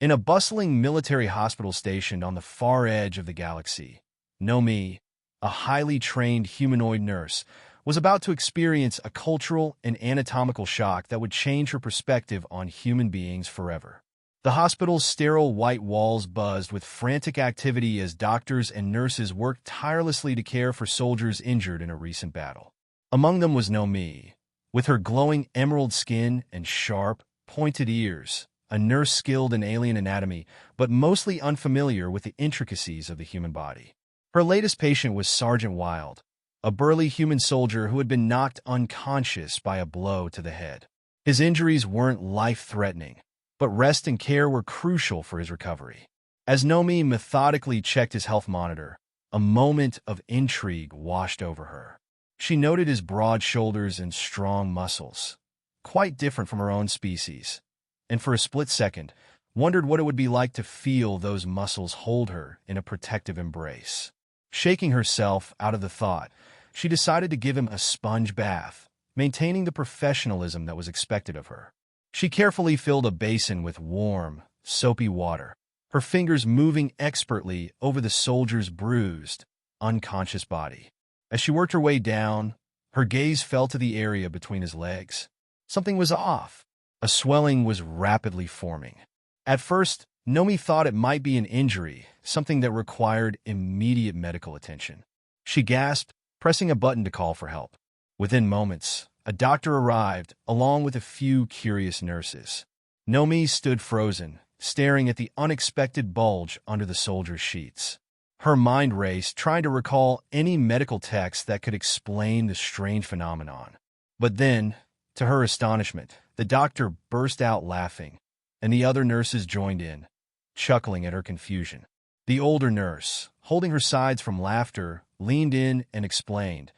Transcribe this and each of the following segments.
In a bustling military hospital stationed on the far edge of the galaxy, Nomee, a highly trained humanoid nurse, was about to experience a cultural and anatomical shock that would change her perspective on human beings forever. The hospital's sterile white walls buzzed with frantic activity as doctors and nurses worked tirelessly to care for soldiers injured in a recent battle. Among them was Nomee, with her glowing emerald skin and sharp, pointed ears, a nurse skilled in alien anatomy, but mostly unfamiliar with the intricacies of the human body. Her latest patient was Sergeant Wild, a burly human soldier who had been knocked unconscious by a blow to the head. His injuries weren't life-threatening, but rest and care were crucial for his recovery. As Nomee methodically checked his health monitor, a moment of intrigue washed over her. She noted his broad shoulders and strong muscles, quite different from her own species, and for a split second, wondered what it would be like to feel those muscles hold her in a protective embrace. Shaking herself out of the thought, she decided to give him a sponge bath, maintaining the professionalism that was expected of her. She carefully filled a basin with warm, soapy water, her fingers moving expertly over the soldier's bruised, unconscious body. As she worked her way down, her gaze fell to the area between his legs. Something was off. A swelling was rapidly forming. At first, Nomee thought it might be an injury, something that required immediate medical attention. She gasped, pressing a button to call for help. Within moments, a doctor arrived, along with a few curious nurses. Nomee stood frozen, staring at the unexpected bulge under the soldier's sheets. Her mind raced, trying to recall any medical text that could explain the strange phenomenon. But then, to her astonishment, the doctor burst out laughing, and the other nurses joined in, chuckling at her confusion. The older nurse, holding her sides from laughter, leaned in and explained,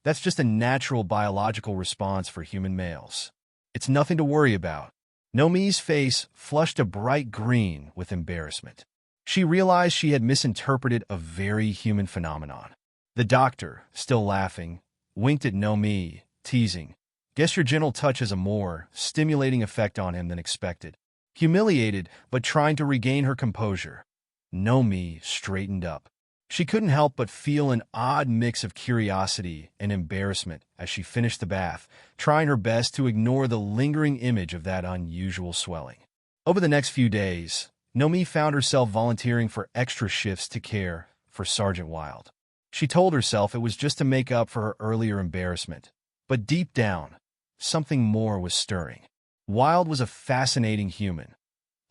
"That's just a natural biological response for human males. It's nothing to worry about." Nomee's face flushed a bright green with embarrassment. She realized she had misinterpreted a very human phenomenon. The doctor, still laughing, winked at Nomee, teasing, "Guess your gentle touch has a more stimulating effect on him than expected." Humiliated, but trying to regain her composure, Nomee straightened up. She couldn't help but feel an odd mix of curiosity and embarrassment as she finished the bath, trying her best to ignore the lingering image of that unusual swelling. Over the next few days, Nomee found herself volunteering for extra shifts to care for Sergeant Wild. She told herself it was just to make up for her earlier embarrassment, but deep down, something more was stirring. Wild was a fascinating human,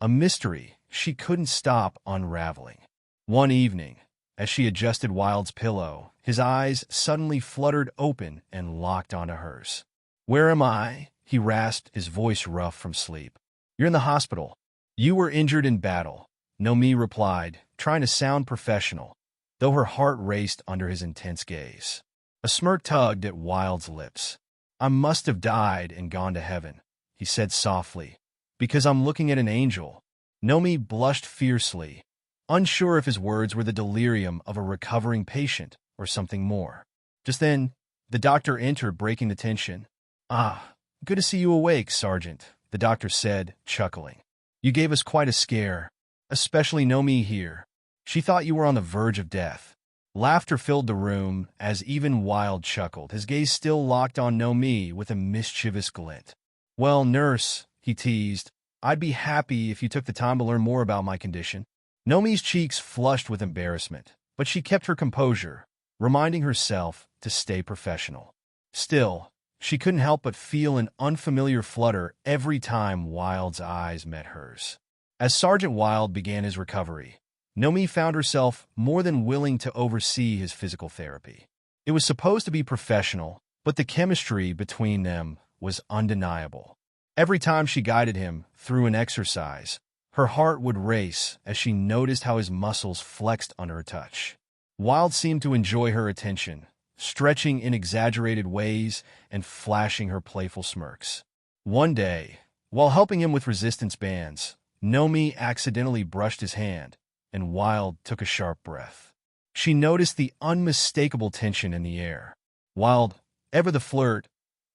a mystery she couldn't stop unraveling. One evening, as she adjusted Wild's pillow, his eyes suddenly fluttered open and locked onto hers. "Where am I?" he rasped, his voice rough from sleep. "You're in the hospital. You were injured in battle," Nomee replied, trying to sound professional, though her heart raced under his intense gaze. A smirk tugged at Wild's lips. "I must have died and gone to heaven," he said softly, "because I'm looking at an angel." Nomee blushed fiercely, unsure if his words were the delirium of a recovering patient or something more. Just then, the doctor entered, breaking the tension. "Ah, good to see you awake, Sergeant," the doctor said, chuckling. "You gave us quite a scare, especially Nomee here. She thought you were on the verge of death." Laughter filled the room as even Wild chuckled, his gaze still locked on Nomee with a mischievous glint. "Well, nurse," he teased, "I'd be happy if you took the time to learn more about my condition." Nomee's cheeks flushed with embarrassment, but she kept her composure, reminding herself to stay professional. Still, she couldn't help but feel an unfamiliar flutter every time Wild's eyes met hers. As Sergeant Wild began his recovery, Nomee found herself more than willing to oversee his physical therapy. It was supposed to be professional, but the chemistry between them was undeniable. Every time she guided him through an exercise, her heart would race as she noticed how his muscles flexed under her touch. Wild seemed to enjoy her attention, stretching in exaggerated ways and flashing her playful smirks. One day, while helping him with resistance bands, Nomee accidentally brushed his hand, and Wild took a sharp breath. She noticed the unmistakable tension in the air. Wild, ever the flirt,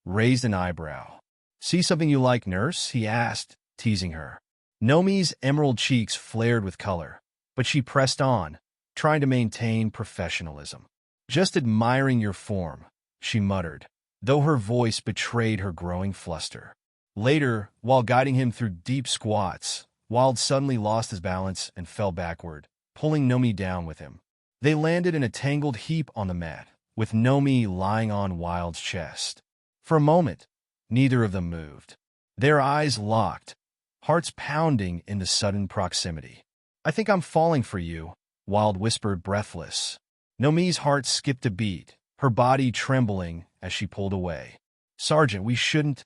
raised an eyebrow. "See something you like, nurse?" he asked, teasing her. Nomee's emerald cheeks flared with color, but she pressed on, trying to maintain professionalism. "Just admiring your form," she muttered, though her voice betrayed her growing fluster. Later, while guiding him through deep squats, Wild suddenly lost his balance and fell backward, pulling Nomee down with him. They landed in a tangled heap on the mat, with Nomee lying on Wild's chest. For a moment, neither of them moved. Their eyes locked, hearts pounding in the sudden proximity. "I think I'm falling for you," Wild whispered, breathless. Nomee's heart skipped a beat, her body trembling as she pulled away. "Sergeant, we shouldn't—"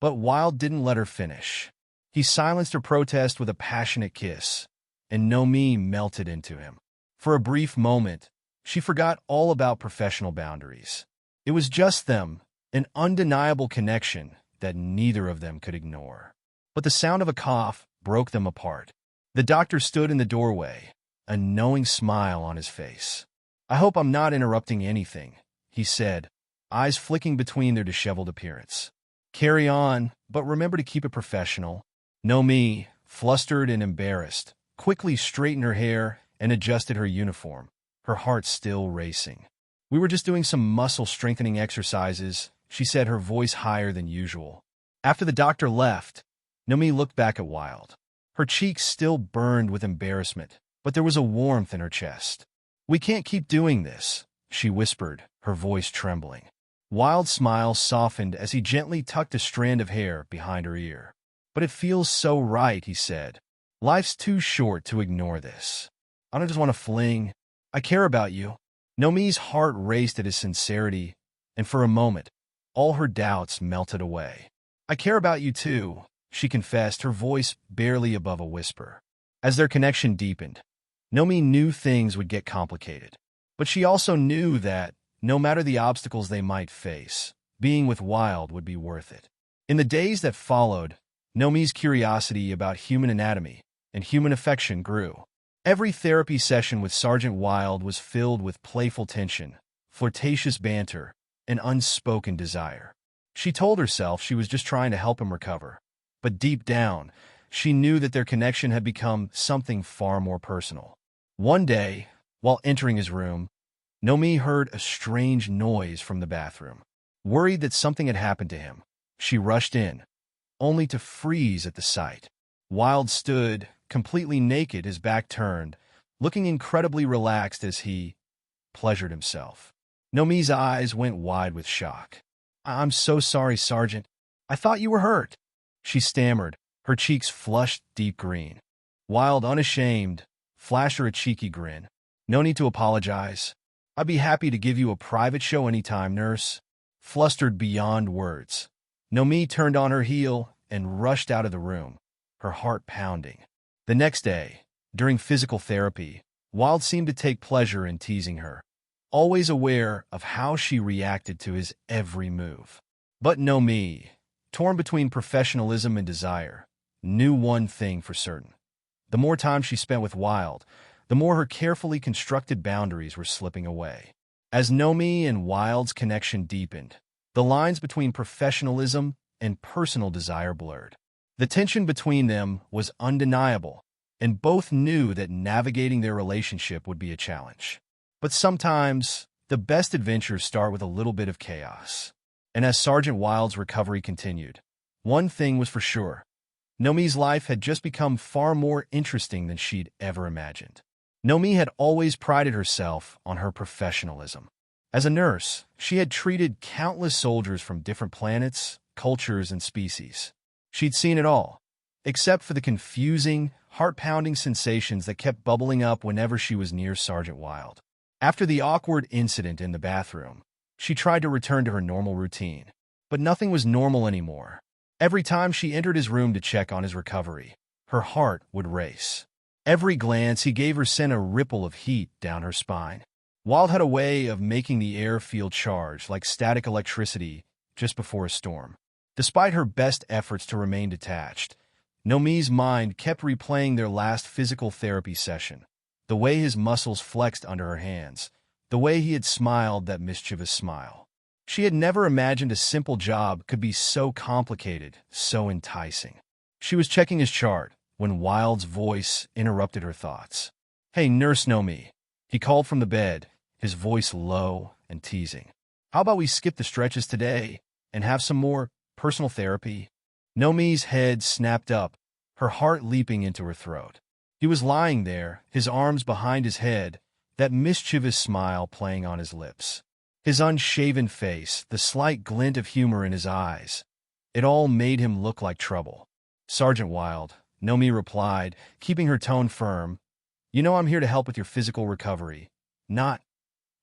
But Wild didn't let her finish. He silenced her protest with a passionate kiss, and Nomee melted into him. For a brief moment, she forgot all about professional boundaries. It was just them, an undeniable connection that neither of them could ignore. But the sound of a cough broke them apart. The doctor stood in the doorway, a knowing smile on his face. "I hope I'm not interrupting anything," he said, eyes flicking between their disheveled appearance. "Carry on, but remember to keep it professional." Nomee, flustered and embarrassed, quickly straightened her hair and adjusted her uniform, her heart still racing. "We were just doing some muscle-strengthening exercises," she said, her voice higher than usual. After the doctor left, Nomee looked back at Wild. Her cheeks still burned with embarrassment, but there was a warmth in her chest. "We can't keep doing this," she whispered, her voice trembling. Wild's smile softened as he gently tucked a strand of hair behind her ear. "But it feels so right," he said. "Life's too short to ignore this. I don't just want to fling. I care about you." Nomee's heart raced at his sincerity, and for a moment, all her doubts melted away. "I care about you too," she confessed, her voice barely above a whisper. As their connection deepened, Nomee knew things would get complicated. But she also knew that, no matter the obstacles they might face, being with Wild would be worth it. In the days that followed, Nomee's curiosity about human anatomy and human affection grew. Every therapy session with Sergeant Wild was filled with playful tension, flirtatious banter, and unspoken desire. She told herself she was just trying to help him recover, but deep down, she knew that their connection had become something far more personal. One day, while entering his room, Nomee heard a strange noise from the bathroom. Worried that something had happened to him, she rushed in, only to freeze at the sight. Wild stood, completely naked, his back turned, looking incredibly relaxed as he pleasured himself. Nomee's eyes went wide with shock. "I'm so sorry, Sergeant. I thought you were hurt," she stammered, her cheeks flushed deep green. Wild, unashamed, flashed her a cheeky grin. "No need to apologize. I'd be happy to give you a private show anytime, nurse." Flustered beyond words, Nomee turned on her heel and rushed out of the room, her heart pounding. The next day, during physical therapy, Wild seemed to take pleasure in teasing her, always aware of how she reacted to his every move. But Nomee, torn between professionalism and desire, knew one thing for certain. The more time she spent with Wild, the more her carefully constructed boundaries were slipping away. As Nomee and Wild's connection deepened, the lines between professionalism and personal desire blurred. The tension between them was undeniable, and both knew that navigating their relationship would be a challenge. But sometimes, the best adventures start with a little bit of chaos. And as Sergeant Wild's recovery continued, one thing was for sure. Nomee's life had just become far more interesting than she'd ever imagined. Nomee had always prided herself on her professionalism. As a nurse, she had treated countless soldiers from different planets, cultures, and species. She'd seen it all, except for the confusing, heart-pounding sensations that kept bubbling up whenever she was near Sergeant Wild. After the awkward incident in the bathroom, she tried to return to her normal routine, but nothing was normal anymore. Every time she entered his room to check on his recovery, her heart would race. Every glance he gave her sent a ripple of heat down her spine. Wild had a way of making the air feel charged like static electricity just before a storm. Despite her best efforts to remain detached, Nomee's mind kept replaying their last physical therapy session, the way his muscles flexed under her hands, the way he had smiled that mischievous smile. She had never imagined a simple job could be so complicated, so enticing. She was checking his chart when Wild's voice interrupted her thoughts. "Hey, Nurse Nomee," he called from the bed, his voice low and teasing. "How about we skip the stretches today and have some more personal therapy?" Nomee's head snapped up, her heart leaping into her throat. He was lying there, his arms behind his head, that mischievous smile playing on his lips. His unshaven face, the slight glint of humor in his eyes, it all made him look like trouble. "Sergeant Wild," Nomee replied, keeping her tone firm, "you know I'm here to help with your physical recovery, not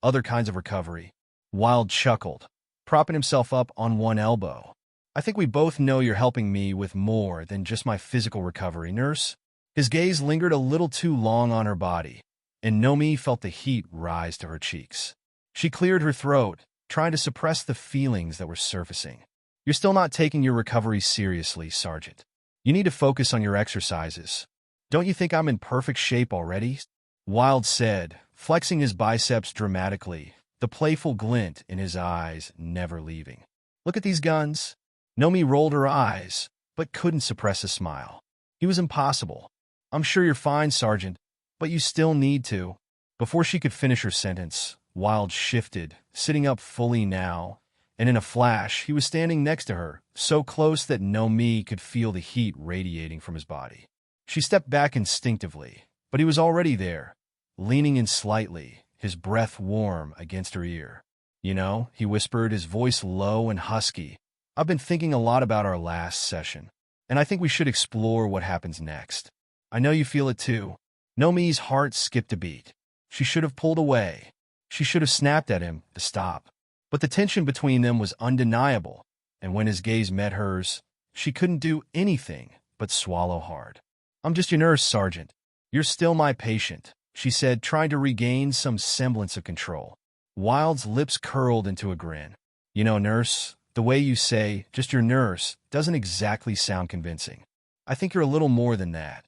other kinds of recovery." Wild chuckled, propping himself up on one elbow. "I think we both know you're helping me with more than just my physical recovery, nurse." His gaze lingered a little too long on her body, and Nomee felt the heat rise to her cheeks. She cleared her throat, trying to suppress the feelings that were surfacing. "You're still not taking your recovery seriously, Sergeant. You need to focus on your exercises. Don't you think I'm in perfect shape already?" Wild said, flexing his biceps dramatically, the playful glint in his eyes never leaving. "Look at these guns." Nomee rolled her eyes, but couldn't suppress a smile. He was impossible. "I'm sure you're fine, Sergeant, but you still need to." Before she could finish her sentence, Wild shifted, sitting up fully now, and in a flash, he was standing next to her, so close that Nomee could feel the heat radiating from his body. She stepped back instinctively, but he was already there, leaning in slightly, his breath warm against her ear. "You know," he whispered, his voice low and husky, "I've been thinking a lot about our last session, and I think we should explore what happens next. I know you feel it too." Nomee's heart skipped a beat. She should have pulled away. She should have snapped at him to stop. But the tension between them was undeniable, and when his gaze met hers, she couldn't do anything but swallow hard. "I'm just your nurse, Sergeant. You're still my patient," she said, trying to regain some semblance of control. Wild's lips curled into a grin. "You know, nurse, the way you say, 'just your nurse,' doesn't exactly sound convincing. I think you're a little more than that.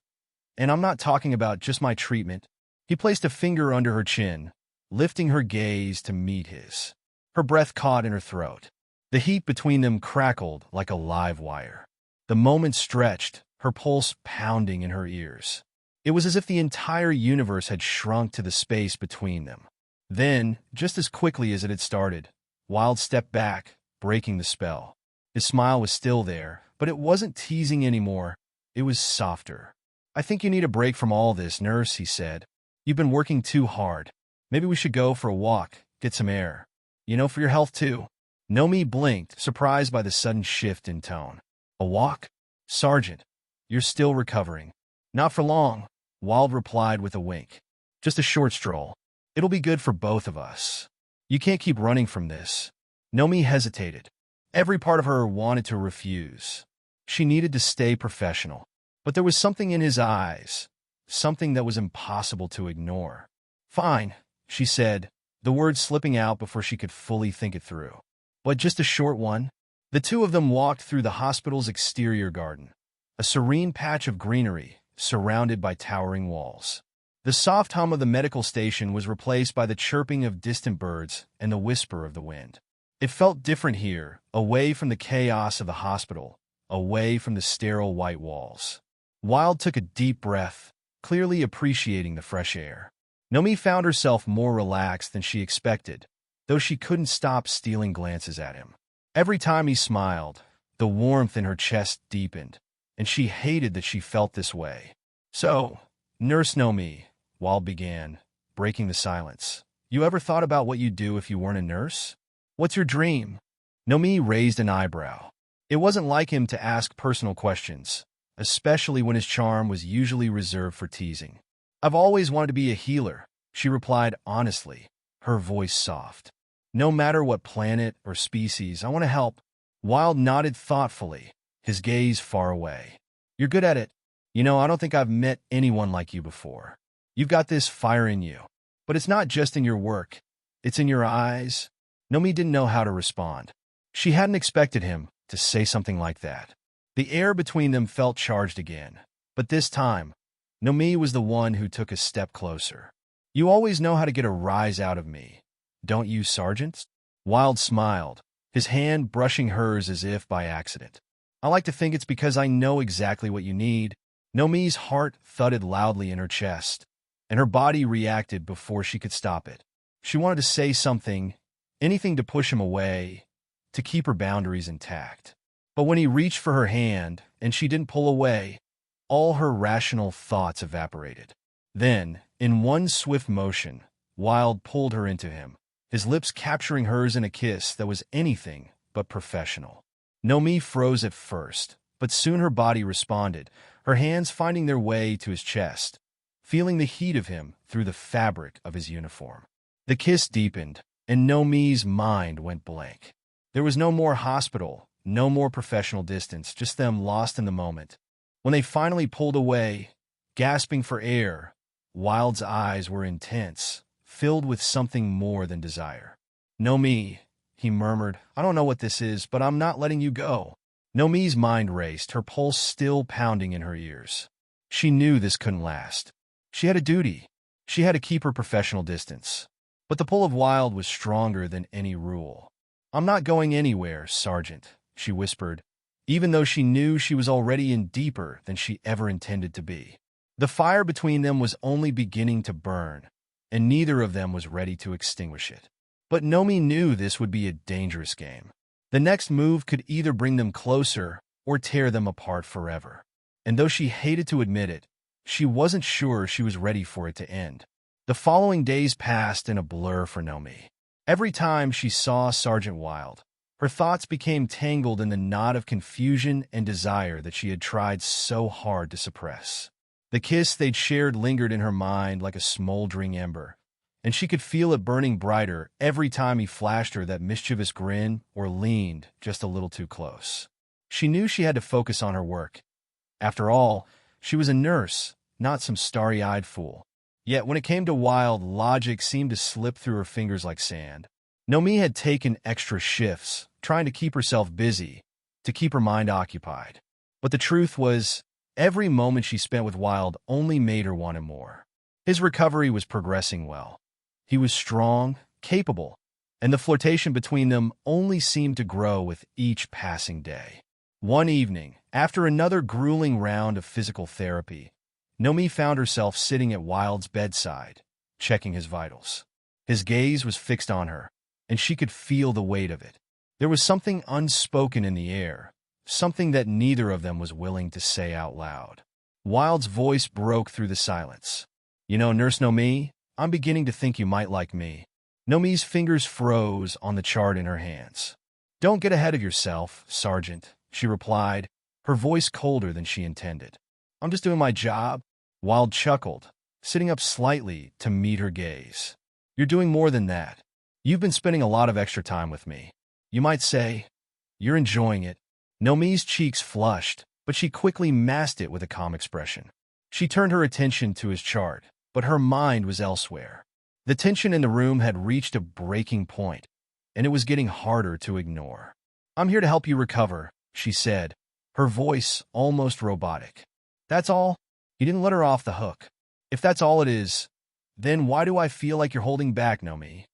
And I'm not talking about just my treatment." He placed a finger under her chin, lifting her gaze to meet his. Her breath caught in her throat. The heat between them crackled like a live wire. The moment stretched, her pulse pounding in her ears. It was as if the entire universe had shrunk to the space between them. Then, just as quickly as it had started, Wild stepped back, breaking the spell. His smile was still there, but it wasn't teasing anymore. It was softer. "I think you need a break from all this, nurse," he said. "You've been working too hard. Maybe we should go for a walk, get some air. You know, for your health too." Nomee blinked, surprised by the sudden shift in tone. "A walk? Sergeant, you're still recovering." "Not for long," Wild replied with a wink. "Just a short stroll. It'll be good for both of us. You can't keep running from this." Nomee hesitated. Every part of her wanted to refuse. She needed to stay professional. But there was something in his eyes, something that was impossible to ignore. "Fine," she said, the words slipping out before she could fully think it through. "But just a short one." The two of them walked through the hospital's exterior garden, a serene patch of greenery surrounded by towering walls. The soft hum of the medical station was replaced by the chirping of distant birds and the whisper of the wind. It felt different here, away from the chaos of the hospital, away from the sterile white walls. Wild took a deep breath, clearly appreciating the fresh air. Nomee found herself more relaxed than she expected, though she couldn't stop stealing glances at him. Every time he smiled, the warmth in her chest deepened, and she hated that she felt this way. "So, Nurse Nomee," Wild began, breaking the silence, "you ever thought about what you'd do if you weren't a nurse? What's your dream?" Nomee raised an eyebrow. It wasn't like him to ask personal questions, especially when his charm was usually reserved for teasing. "I've always wanted to be a healer," she replied honestly, her voice soft. "No matter what planet or species, I want to help." Wild nodded thoughtfully, his gaze far away. "You're good at it. You know, I don't think I've met anyone like you before. You've got this fire in you. But it's not just in your work. It's in your eyes." Nomee didn't know how to respond. She hadn't expected him to say something like that. The air between them felt charged again, but this time, Nomee was the one who took a step closer. "You always know how to get a rise out of me, don't you, Sergeant?" Wild smiled, his hand brushing hers as if by accident. "I like to think it's because I know exactly what you need." Nomee's heart thudded loudly in her chest, and her body reacted before she could stop it. She wanted to say something, anything to push him away, to keep her boundaries intact. But when he reached for her hand and she didn't pull away, all her rational thoughts evaporated. Then, in one swift motion, Wild pulled her into him, his lips capturing hers in a kiss that was anything but professional. Nomee froze at first, but soon her body responded, her hands finding their way to his chest, feeling the heat of him through the fabric of his uniform. The kiss deepened, and Nomee's mind went blank. There was no more hospital, no more professional distance, just them lost in the moment. When they finally pulled away, gasping for air, Wild's eyes were intense, filled with something more than desire. "Nomee," he murmured, "I don't know what this is, but I'm not letting you go." Nomee's mind raced, her pulse still pounding in her ears. She knew this couldn't last. She had a duty. She had to keep her professional distance. But the pull of Wild was stronger than any rule. "I'm not going anywhere, Sergeant," she whispered, even though she knew she was already in deeper than she ever intended to be. The fire between them was only beginning to burn, and neither of them was ready to extinguish it. But Nomee knew this would be a dangerous game. The next move could either bring them closer or tear them apart forever. And though she hated to admit it, she wasn't sure she was ready for it to end. The following days passed in a blur for Nomee. Every time she saw Sergeant Wild, her thoughts became tangled in the knot of confusion and desire that she had tried so hard to suppress. The kiss they'd shared lingered in her mind like a smoldering ember, and she could feel it burning brighter every time he flashed her that mischievous grin or leaned just a little too close. She knew she had to focus on her work. After all, she was a nurse, not some starry-eyed fool. Yet when it came to Wild, logic seemed to slip through her fingers like sand. Nomee had taken extra shifts, trying to keep herself busy, to keep her mind occupied. But the truth was, every moment she spent with Wild only made her want him more. His recovery was progressing well. He was strong, capable, and the flirtation between them only seemed to grow with each passing day. One evening, after another grueling round of physical therapy, Nomee found herself sitting at Wild's bedside, checking his vitals. His gaze was fixed on her, and she could feel the weight of it. There was something unspoken in the air, something that neither of them was willing to say out loud. Wild's voice broke through the silence. "You know, Nurse Nomee, I'm beginning to think you might like me." Nomee's fingers froze on the chart in her hands. "Don't get ahead of yourself, Sergeant," she replied, her voice colder than she intended. "I'm just doing my job." Wild chuckled, sitting up slightly to meet her gaze. "You're doing more than that. You've been spending a lot of extra time with me. You might say, you're enjoying it." Nomee's cheeks flushed, but she quickly masked it with a calm expression. She turned her attention to his chart, but her mind was elsewhere. The tension in the room had reached a breaking point, and it was getting harder to ignore. "I'm here to help you recover," she said, her voice almost robotic. "That's all?" He didn't let her off the hook. "If that's all it is, then why do I feel like you're holding back, Nomee?"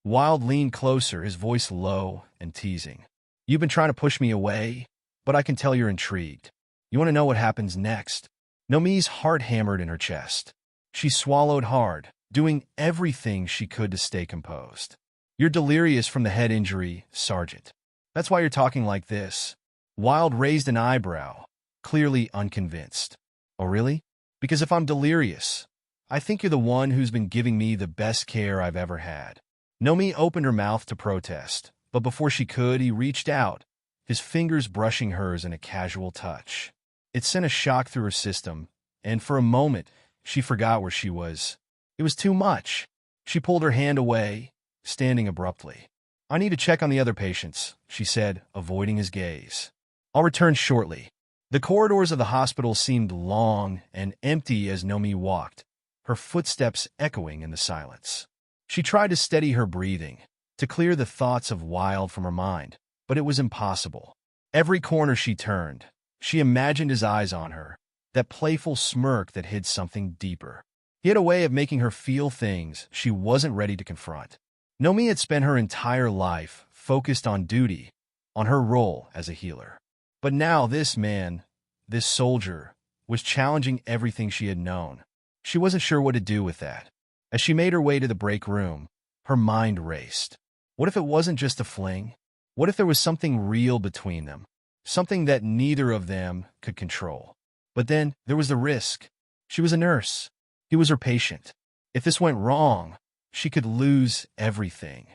Wild leaned closer, his voice low and teasing. "You've been trying to push me away, but I can tell you're intrigued. You want to know what happens next?" Nomee's heart hammered in her chest. She swallowed hard, doing everything she could to stay composed. "You're delirious from the head injury, Sergeant. That's why you're talking like this." Wild raised an eyebrow, clearly unconvinced. "Oh, really? Because if I'm delirious, I think you're the one who's been giving me the best care I've ever had." Nomee opened her mouth to protest, but before she could, he reached out, his fingers brushing hers in a casual touch. It sent a shock through her system, and for a moment, she forgot where she was. It was too much. She pulled her hand away, standing abruptly. "I need to check on the other patients," she said, avoiding his gaze. "I'll return shortly." The corridors of the hospital seemed long and empty as Nomee walked, her footsteps echoing in the silence. She tried to steady her breathing, to clear the thoughts of Wild from her mind, but it was impossible. Every corner she turned, she imagined his eyes on her, that playful smirk that hid something deeper. He had a way of making her feel things she wasn't ready to confront. Nomee had spent her entire life focused on duty, on her role as a healer. But now this man, this soldier, was challenging everything she had known. She wasn't sure what to do with that. As she made her way to the break room, her mind raced. What if it wasn't just a fling? What if there was something real between them? Something that neither of them could control. But then there was the risk. She was a nurse. He was her patient. If this went wrong, she could lose everything.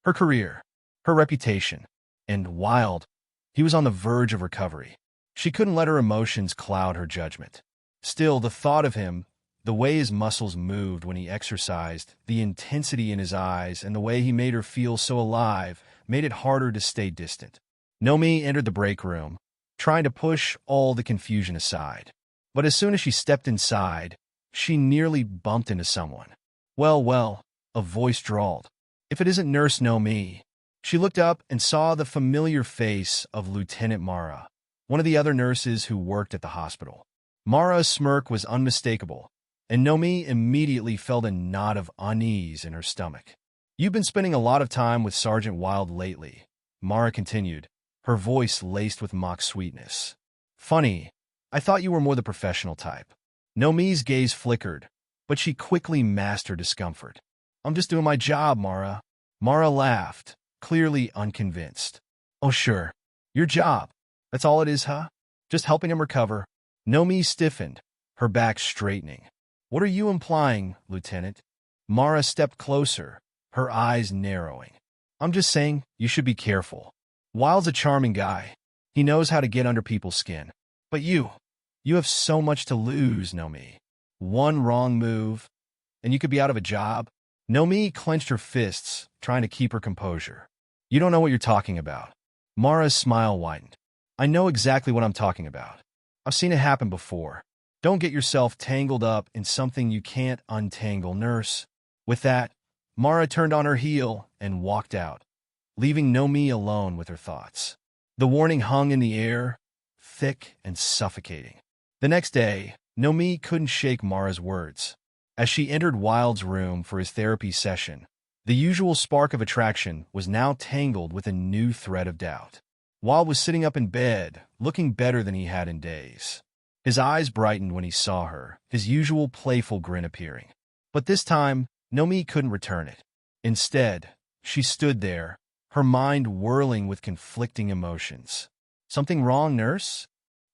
Her career, her reputation, and Wild, he was on the verge of recovery. She couldn't let her emotions cloud her judgment. Still, the thought of him, the way his muscles moved when he exercised, the intensity in his eyes, and the way he made her feel so alive, made it harder to stay distant. Nomee entered the break room, trying to push all the confusion aside. But as soon as she stepped inside, she nearly bumped into someone. Well, a voice drawled. If it isn't Nurse Nomee. She looked up and saw the familiar face of Lieutenant Mara, one of the other nurses who worked at the hospital. Mara's smirk was unmistakable, and Nomee immediately felt a knot of unease in her stomach. "You've been spending a lot of time with Sergeant Wild lately," Mara continued, her voice laced with mock sweetness. "Funny, I thought you were more the professional type." Nomee's gaze flickered, but she quickly masked her discomfort. "I'm just doing my job, Mara." Mara laughed, clearly unconvinced. "Oh, sure. Your job. That's all it is, huh? Just helping him recover." Nomee stiffened, her back straightening. "What are you implying, Lieutenant?" Mara stepped closer, her eyes narrowing. "I'm just saying you should be careful. Wild's a charming guy. He knows how to get under people's skin. But you have so much to lose, Nomee. One wrong move, and you could be out of a job." Nomee clenched her fists, trying to keep her composure. "You don't know what you're talking about." Mara's smile widened. "I know exactly what I'm talking about. I've seen it happen before. Don't get yourself tangled up in something you can't untangle, nurse." With that, Mara turned on her heel and walked out, leaving Nomee alone with her thoughts. The warning hung in the air, thick and suffocating. The next day, Nomee couldn't shake Mara's words. As she entered Wild's room for his therapy session, the usual spark of attraction was now tangled with a new thread of doubt. Wild was sitting up in bed, looking better than he had in days. His eyes brightened when he saw her, his usual playful grin appearing. But this time, Nomee couldn't return it. Instead, she stood there, her mind whirling with conflicting emotions. "Something wrong, nurse?"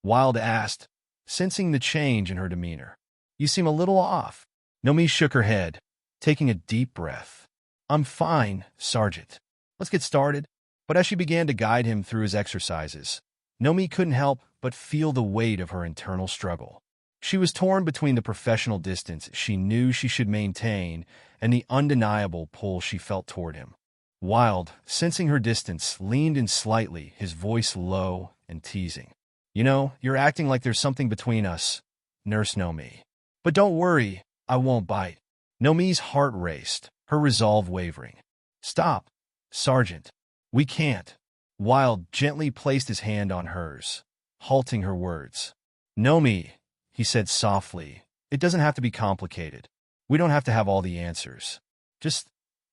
Wild asked, sensing the change in her demeanor. "You seem a little off." Nomee shook her head, taking a deep breath. "I'm fine, Sergeant. Let's get started." But as she began to guide him through his exercises, Nomee couldn't help but feel the weight of her internal struggle. She was torn between the professional distance she knew she should maintain and the undeniable pull she felt toward him. Wild, sensing her distance, leaned in slightly, his voice low and teasing. "You know, you're acting like there's something between us, Nurse Nomee. But don't worry, I won't bite." Nomee's heart raced, her resolve wavering. "Stop, Sergeant. We can't." Wild gently placed his hand on hers, halting her words. "Nomee," he said softly, "it doesn't have to be complicated. We don't have to have all the answers. Just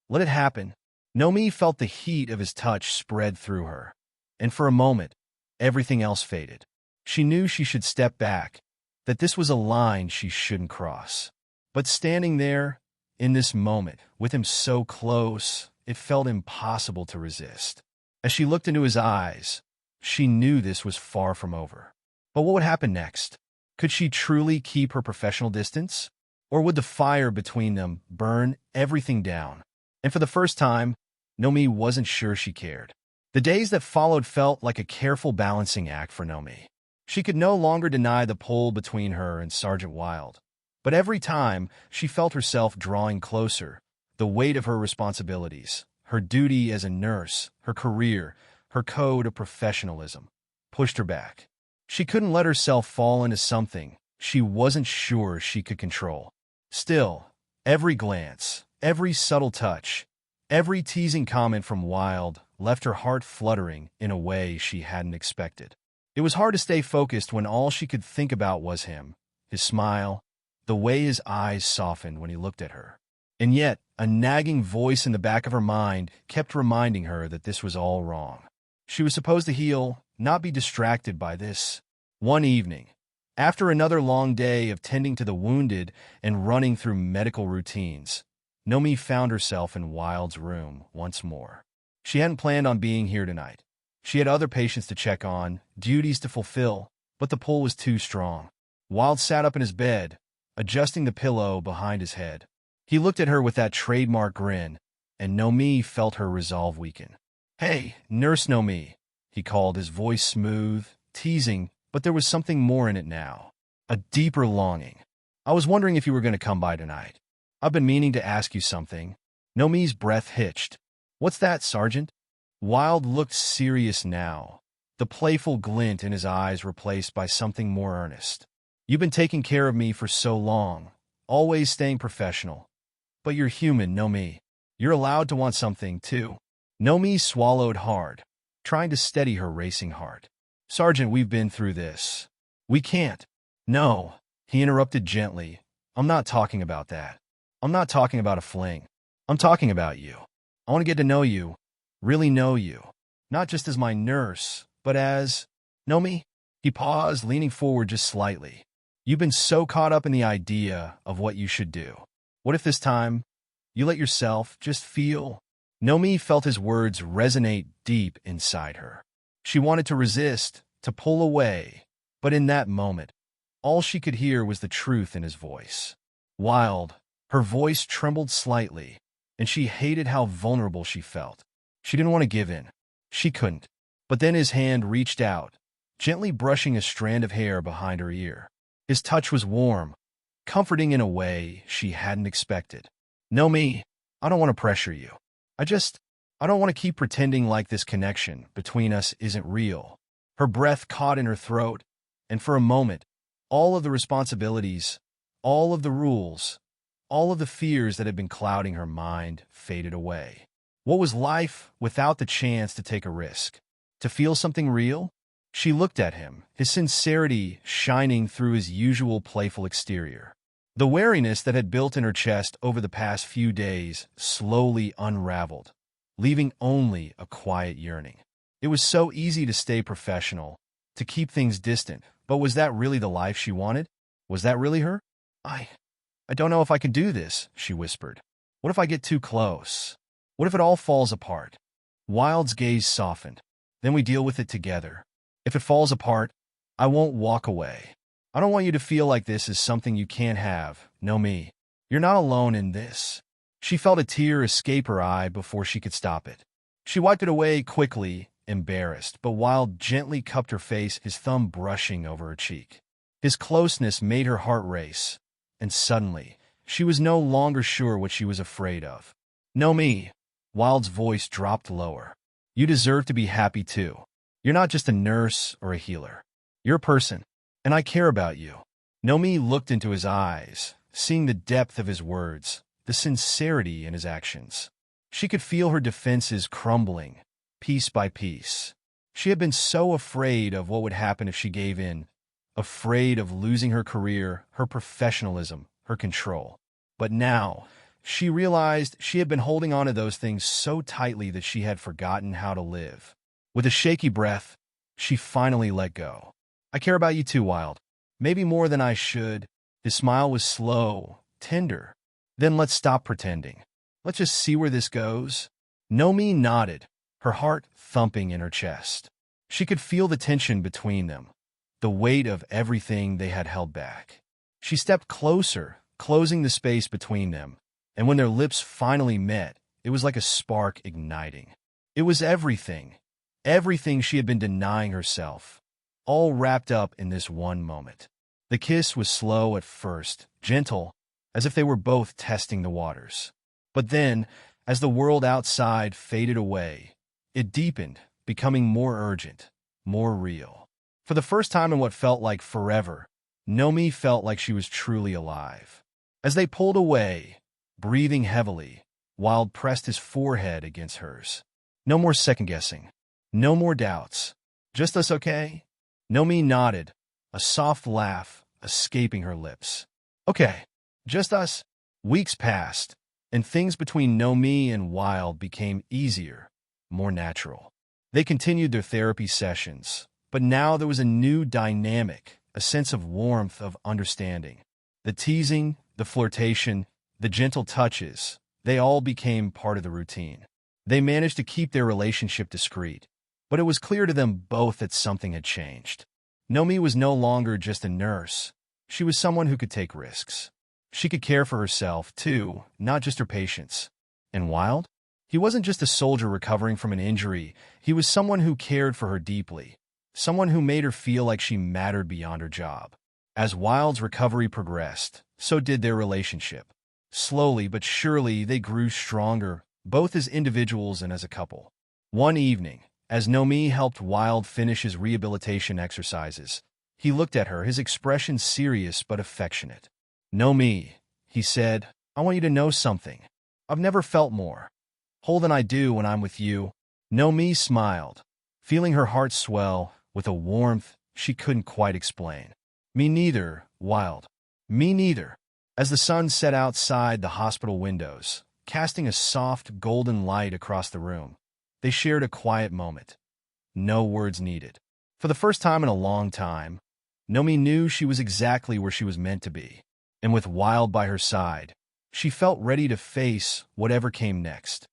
let it happen." Nomee felt the heat of his touch spread through her, and for a moment, everything else faded. She knew she should step back, that this was a line she shouldn't cross. But standing there, in this moment, with him so close, it felt impossible to resist. As she looked into his eyes, she knew this was far from over. But what would happen next? Could she truly keep her professional distance? Or would the fire between them burn everything down? And for the first time, Nomee wasn't sure she cared. The days that followed felt like a careful balancing act for Nomee. She could no longer deny the pull between her and Sergeant Wild. But every time she felt herself drawing closer, the weight of her responsibilities, her duty as a nurse, her career, her code of professionalism, pushed her back. She couldn't let herself fall into something she wasn't sure she could control. Still, every glance, every subtle touch, every teasing comment from Wild left her heart fluttering in a way she hadn't expected. It was hard to stay focused when all she could think about was him, his smile, the way his eyes softened when he looked at her. And yet, a nagging voice in the back of her mind kept reminding her that this was all wrong. She was supposed to heal, not be distracted by this. One evening, After another long day of tending to the wounded and running through medical routines, Nomee found herself in Wild's room once more. She hadn't planned on being here tonight. She had other patients to check on, duties to fulfill, but the pull was too strong. Wild sat up in his bed, adjusting the pillow behind his head. He looked at her with that trademark grin, and Nomee felt her resolve weaken. "Hey, Nurse Nomee," he called, his voice smooth, teasing, but there was something more in it now. A deeper longing. "I was wondering if you were going to come by tonight. I've been meaning to ask you something." Nomee's breath hitched. "What's that, Sergeant?" Wild looked serious now, the playful glint in his eyes replaced by something more earnest. "You've been taking care of me for so long, always staying professional. But you're human, Nomee. You're allowed to want something, too." Nomee swallowed hard, trying to steady her racing heart. "Sergeant, we've been through this. We can't." "No," he interrupted gently. "I'm not talking about that. I'm not talking about a fling. I'm talking about you. I want to get to know you, really know you. Not just as my nurse, but as... Nomee?" He paused, leaning forward just slightly. "You've been so caught up in the idea of what you should do. What if this time you let yourself just feel?" Nomee felt his words resonate deep inside her. She wanted to resist, to pull away, but in that moment, all she could hear was the truth in his voice. Wild, her voice trembled slightly, and she hated how vulnerable she felt. She didn't want to give in. She couldn't. But then his hand reached out, gently brushing a strand of hair behind her ear. His touch was warm, comforting in a way she hadn't expected. "Nomee, I don't want to pressure you. I don't want to keep pretending like this connection between us isn't real." Her breath caught in her throat, and for a moment, all of the responsibilities, all of the rules, all of the fears that had been clouding her mind faded away. What was life without the chance to take a risk? To feel something real? She looked at him, his sincerity shining through his usual playful exterior. The wariness that had built in her chest over the past few days slowly unraveled, leaving only a quiet yearning. It was so easy to stay professional, to keep things distant, but was that really the life she wanted? Was that really her? I don't know if I can do this," she whispered. "What if I get too close? What if it all falls apart?" Wild's gaze softened. "Then we deal with it together. If it falls apart, I won't walk away. I don't want you to feel like this is something you can't have, Nomee. You're not alone in this." She felt a tear escape her eye before she could stop it. She wiped it away quickly, embarrassed, but Wild gently cupped her face, his thumb brushing over her cheek. His closeness made her heart race, and suddenly, she was no longer sure what she was afraid of. "Nomee," Wild's voice dropped lower. "You deserve to be happy too. You're not just a nurse or a healer. You're a person, and I care about you." Nomee looked into his eyes, seeing the depth of his words, the sincerity in his actions. She could feel her defenses crumbling, piece by piece. She had been so afraid of what would happen if she gave in, afraid of losing her career, her professionalism, her control. But now, she realized she had been holding on to those things so tightly that she had forgotten how to live. With a shaky breath, she finally let go. "I care about you too, Wild. Maybe more than I should." His smile was slow, tender. "Then let's stop pretending. Let's just see where this goes." Nomee nodded, her heart thumping in her chest. She could feel the tension between them, the weight of everything they had held back. She stepped closer, closing the space between them, and when their lips finally met, it was like a spark igniting. It was everything she had been denying herself, all wrapped up in this one moment. The kiss was slow at first, gentle, as if they were both testing the waters. But then, as the world outside faded away, it deepened, becoming more urgent, more real. For the first time in what felt like forever, Nomee felt like she was truly alive. As they pulled away, breathing heavily, Wild pressed his forehead against hers. "No more second-guessing. No more doubts. Just us, okay?" Nomee nodded, a soft laugh escaping her lips. "Okay, just us." Weeks passed, and things between Nomee and Wild became easier, more natural. They continued their therapy sessions, but now there was a new dynamic, a sense of warmth, of understanding. The teasing, the flirtation, the gentle touches, they all became part of the routine. They managed to keep their relationship discreet, but it was clear to them both that something had changed. Nomee was no longer just a nurse. She was someone who could take risks. She could care for herself, too, not just her patients. And Wild? He wasn't just a soldier recovering from an injury. He was someone who cared for her deeply, someone who made her feel like she mattered beyond her job. As Wild's recovery progressed, so did their relationship. Slowly but surely, they grew stronger, both as individuals and as a couple. One evening, as Nomee helped Wild finish his rehabilitation exercises, he looked at her, his expression serious but affectionate. "Nomee," he said, "I want you to know something. I've never felt more whole than I do when I'm with you." Nomee smiled, feeling her heart swell with a warmth she couldn't quite explain. "Me neither, Wild. Me neither." As the sun set outside the hospital windows, casting a soft golden light across the room, they shared a quiet moment. No words needed. For the first time in a long time, Nomee knew she was exactly where she was meant to be. And with Wild by her side, she felt ready to face whatever came next.